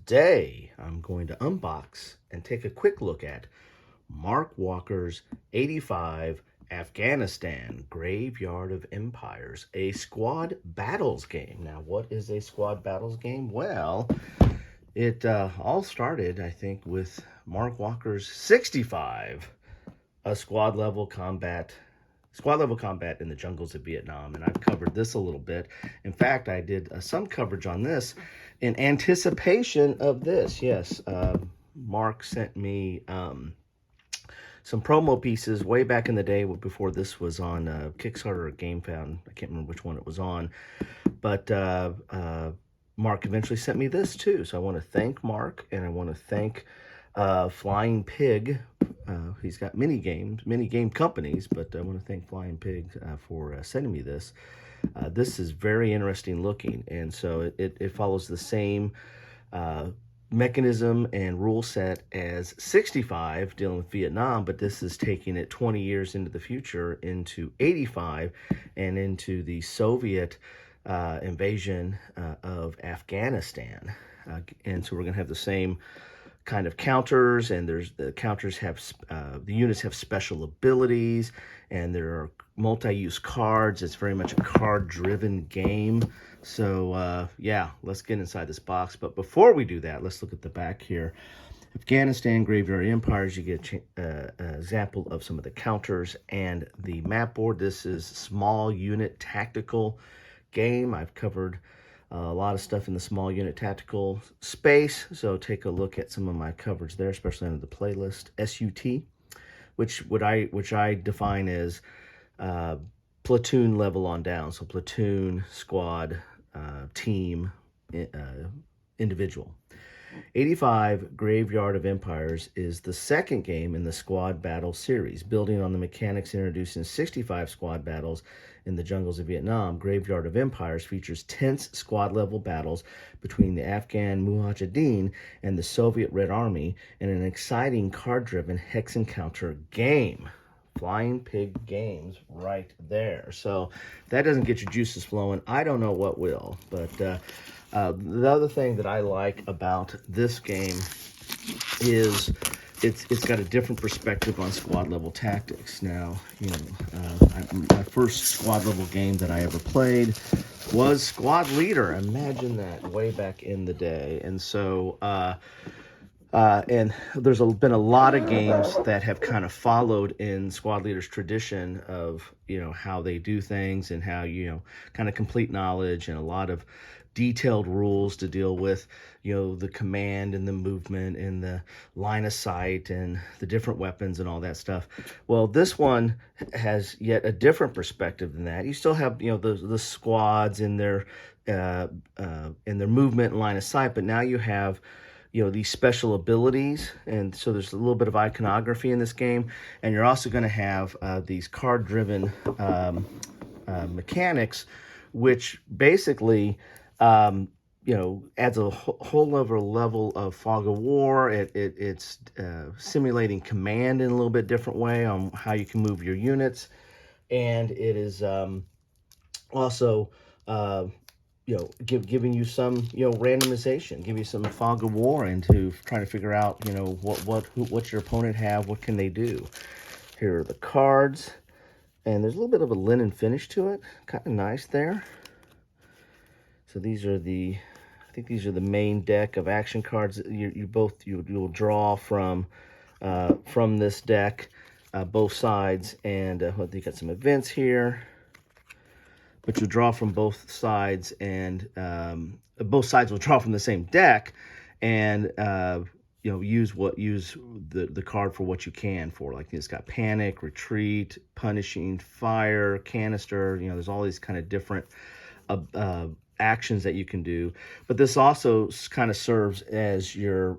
Today, I'm going to unbox and take a quick look at Mark Walker's 85 Afghanistan Graveyard of Empires, a squad battles game. Now, what is a squad battles game? Well, it all started, I think, with Mark Walker's 65, a squad level combat in the jungles of Vietnam, and I've covered this a little bit. In fact, I did some coverage on this in anticipation of this. Yes, Mark sent me some promo pieces way back in the day before this was on Kickstarter or GameFound. I can't remember which one it was on, but Mark eventually sent me this too. So I want to thank Mark, and I want to thank Flying Pig. He's got many game companies, but I want to thank Flying Pig for sending me this. This is very interesting looking, and so it follows the same mechanism and rule set as 65, dealing with Vietnam, but this is taking it 20 years into the future, into 85, and into the Soviet invasion of Afghanistan. And so we're going to have the same kind of counters, and the counters have the units have special abilities, and there are multi-use cards. It's very much a card-driven game. So yeah, let's get inside this box. But before we do that, let's look at the back here. Afghanistan Graveyard Empires. You get an example of some of the counters and the map board. This is small unit tactical game. I've covered a lot of stuff in the small unit tactical space, so take a look at some of my coverage there, especially under the playlist. SUT, which I define as platoon level on down, so platoon, squad, team, individual. 85 Graveyard of Empires is the second game in the squad battle series. Building on the mechanics introduced in 65 squad battles in the jungles of Vietnam, Graveyard of Empires features tense squad-level battles between the Afghan Mujahideen and the Soviet Red Army in an exciting card-driven hex encounter game. Flying Pig Games right there. So if that doesn't get your juices flowing, I don't know what will. But the other thing that I like about this game is it's got a different perspective on squad level tactics. Now, you know, my first squad level game that I ever played was Squad Leader. Imagine that, way back in the day. And so and there's been a lot of games that have kind of followed in Squad Leader's tradition of, you know, how they do things and how, you know, kind of complete knowledge and a lot of detailed rules to deal with, you know, the command and the movement and the line of sight and the different weapons and all that stuff. Well, this one has yet a different perspective than that. You still have, you know, the squads and their movement and line of sight, but now you have, you know, these special abilities, and so there's a little bit of iconography in this game, and you're also going to have these card-driven mechanics, which basically, you know, adds a whole other level of fog of war. It's simulating command in a little bit different way on how you can move your units, and it is also you know, giving you some, you know, randomization, give you some fog of war into trying to figure out, you know, what's your opponent have, what can they do. Here are the cards, and there's a little bit of a linen finish to it, kind of nice there. So these are I think these are the main deck of action cards. You'll draw from this deck, both sides, and you got some events here. But you'll draw from both sides, and both sides will draw from the same deck, and you know, use the card for what you can for. Like, it's got panic, retreat, punishing, fire, canister. You know, there's all these kind of different actions that you can do. But this also kind of serves as your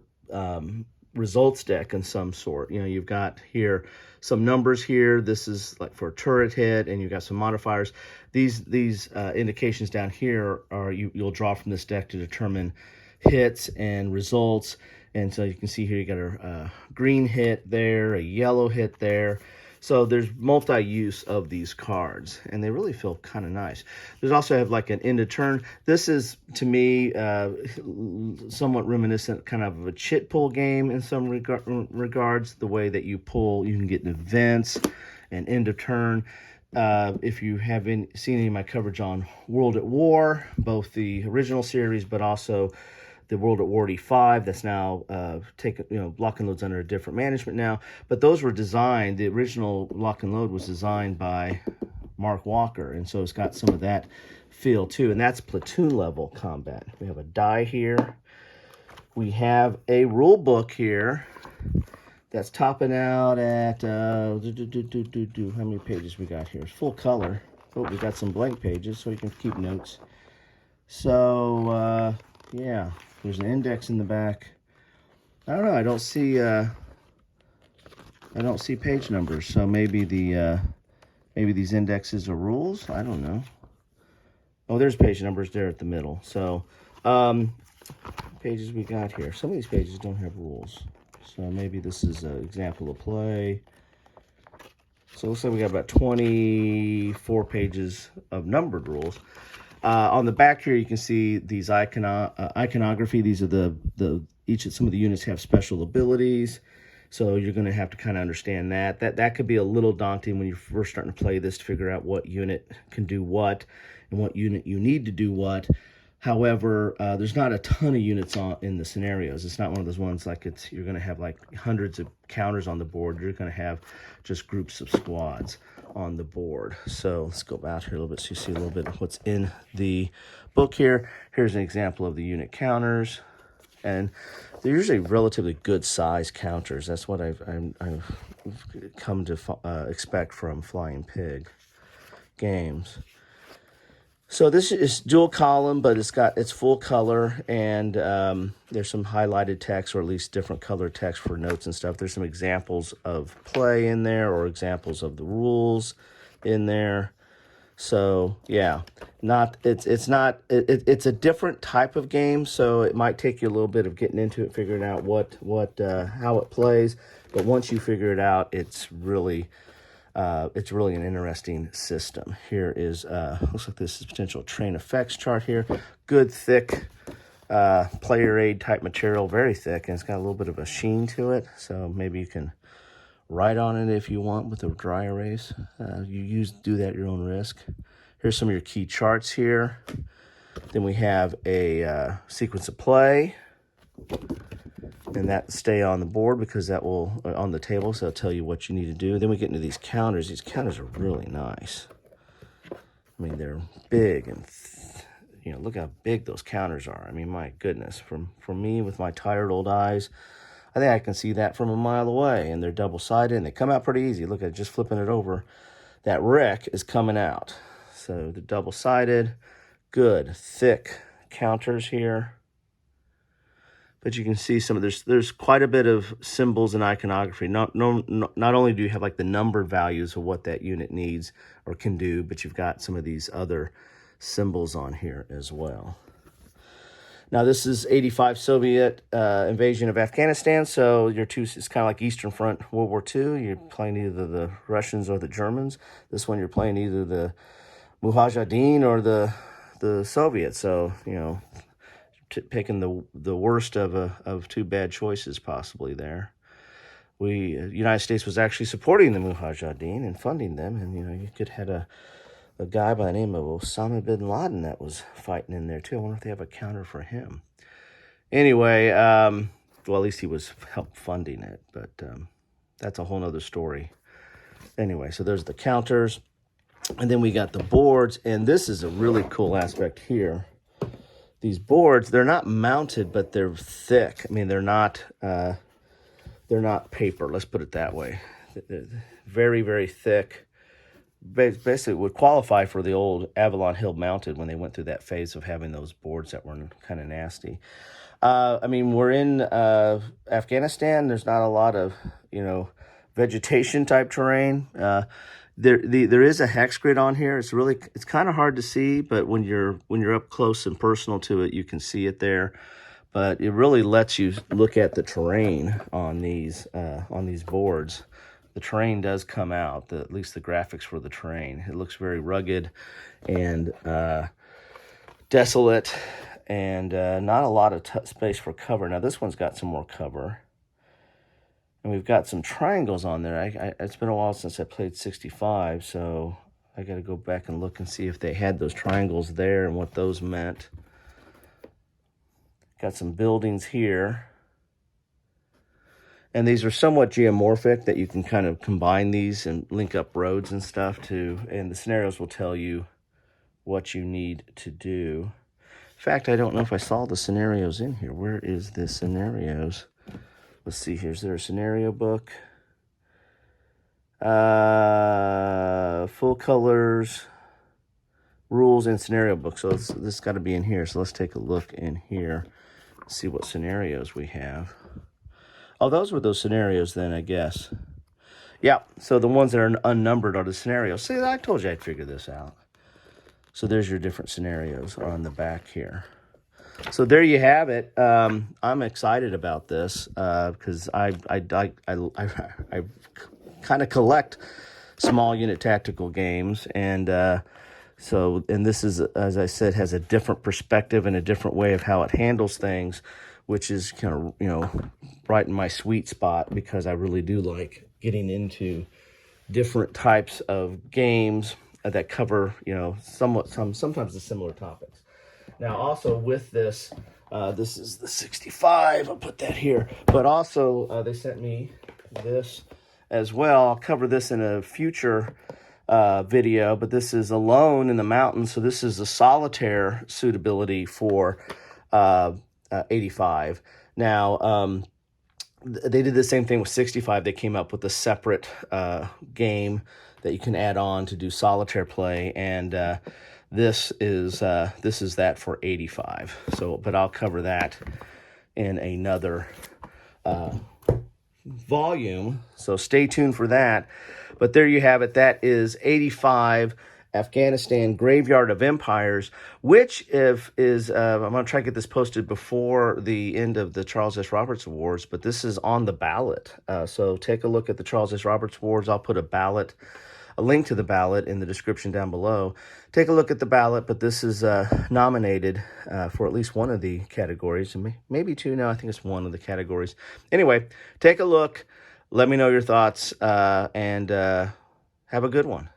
results deck in some sort. You know, you've got here some numbers here. This is like for a turret hit, and you've got some modifiers. These indications down here are you'll draw from this deck to determine hits and results. And so you can see here you got a green hit there, a yellow hit there. So there's multi-use of these cards, and they really feel kind of nice. There's also have like an end of turn. This is, to me, somewhat reminiscent kind of a chit pull game in some regards. The way that you pull, you can get events and end of turn. If you haven't seen any of my coverage on World at War, both the original series, but also the World at War 85, that's now Lock and Load's under a different management now. But those were designed, the original Lock and Load was designed by Mark Walker, and so it's got some of that feel too, and that's platoon level combat. We have a die here. We have a rule book here that's topping out at, how many pages we got here? It's full color. Oh, we got some blank pages so you can keep notes. So, yeah. There's an index in the back. I don't know. I don't see page numbers. So maybe maybe these indexes are rules. I don't know. Oh, there's page numbers there at the middle. So pages we got here. Some of these pages don't have rules. So maybe this is an example of play. So it looks like we got about 24 pages of numbered rules. On the back here, you can see these iconography. These are some of the units have special abilities, so you're going to have to kind of understand that. That could be a little daunting when you're first starting to play this, to figure out what unit can do what and what unit you need to do what. However, there's not a ton of units in the scenarios. It's not one of those ones like you're going to have like hundreds of counters on the board. You're going to have just groups of squads on the board. So let's go back here a little bit so you see a little bit of what's in the book here. Here's an example of the unit counters, and they're usually relatively good size counters. That's what I've come to expect from Flying Pig games. So this is dual column, but it's full color, and there's some highlighted text, or at least different color text for notes and stuff. There's some examples of play in there, or examples of the rules in there. So yeah, it's a different type of game, so it might take you a little bit of getting into it, figuring out how it plays. But once you figure it out, it's really an interesting system. Here is, looks like this is potential train effects chart here. Good, thick player aid type material, very thick, and it's got a little bit of a sheen to it. So maybe you can write on it if you want with a dry erase. Do that at your own risk. Here's some of your key charts here. Then we have a sequence of play. And that stay on the board because that will, on the table, so it'll tell you what you need to do. Then we get into these counters. These counters are really nice. I mean, they're big, and look how big those counters are. I mean, my goodness, for me with my tired old eyes, I think I can see that from a mile away. And they're double-sided, and they come out pretty easy. Look at just flipping it over. That wreck is coming out. So the double-sided, good, thick counters here. But you can see there's quite a bit of symbols and iconography. Not only do you have like the numbered values of what that unit needs or can do, but you've got some of these other symbols on here as well. Now this is 85 Soviet invasion of Afghanistan. So it's kind of like Eastern Front World War II. You're playing either the Russians or the Germans. This one you're playing either the Mujahideen or the Soviets. So picking the worst of two bad choices possibly there. The United States was actually supporting the Mujahideen and funding them, and you could have a guy by the name of Osama bin Laden that was fighting in there too. I wonder if they have a counter for him. Anyway, well, at least he was help funding it, but that's a whole nother story. Anyway, so there's the counters, and then we got the boards, and this is a really cool aspect here. These boards, they're not mounted, but they're thick. I mean, they're not paper. Let's put it that way. They're very, very thick. Basically, would qualify for the old Avalon Hill mounted when they went through that phase of having those boards that were kind of nasty. I mean, we're in Afghanistan. There's not a lot of vegetation type terrain. There is a hex grid on here. It's kind of hard to see, but when you're up close and personal to it, you can see it there. But it really lets you look at the terrain on these boards the terrain does come out, at least the graphics for the terrain. It looks very rugged and desolate, and not a lot of space for cover. Now this one's got some more cover, and we've got some triangles on there. It's been a while since I played 65, so I got to go back and look and see if they had those triangles there and what those meant. Got some buildings here. And these are somewhat geomorphic, that you can kind of combine these and link up roads and stuff too. And the scenarios will tell you what you need to do. In fact, I don't know if I saw the scenarios in here. Where is the scenarios? Let's see here. Is there a scenario book? Full colors, rules, and scenario book. So this has got to be in here. So let's take a look in here. See what scenarios we have. Oh, those were those scenarios then, I guess. Yeah, so the ones that are unnumbered are the scenarios. See, I told you I'd figure this out. So there's your different scenarios on the back here. So there you have it. I'm excited about this because I kind of collect small unit tactical games, and this is, as I said, has a different perspective and a different way of how it handles things, which is kind of, you know, right in my sweet spot, because I really do like getting into different types of games that cover, you know, sometimes the similar topics. Now, also with this, this is the 65. I'll put that here. But also, they sent me this as well. I'll cover this in a future video, but this is Alone in the Mountains. So this is a solitaire suitability for 85. Now, they did the same thing with 65. They came up with a separate game that you can add on to do solitaire play, and this is that for 85. So, but I'll cover that in another volume, so stay tuned for that. But there you have it. That is 85 Afghanistan Graveyard of Empires, which I'm going to try to get this posted before the end of the Charles S. Roberts Awards, but this is on the ballot. So take a look at the Charles S. Roberts Awards. I'll put a link to the ballot in the description down below. Take a look at the ballot, but this is nominated for at least one of the categories, and maybe two now. I think it's one of the categories. Anyway, take a look. Let me know your thoughts, and have a good one.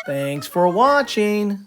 Thanks for watching.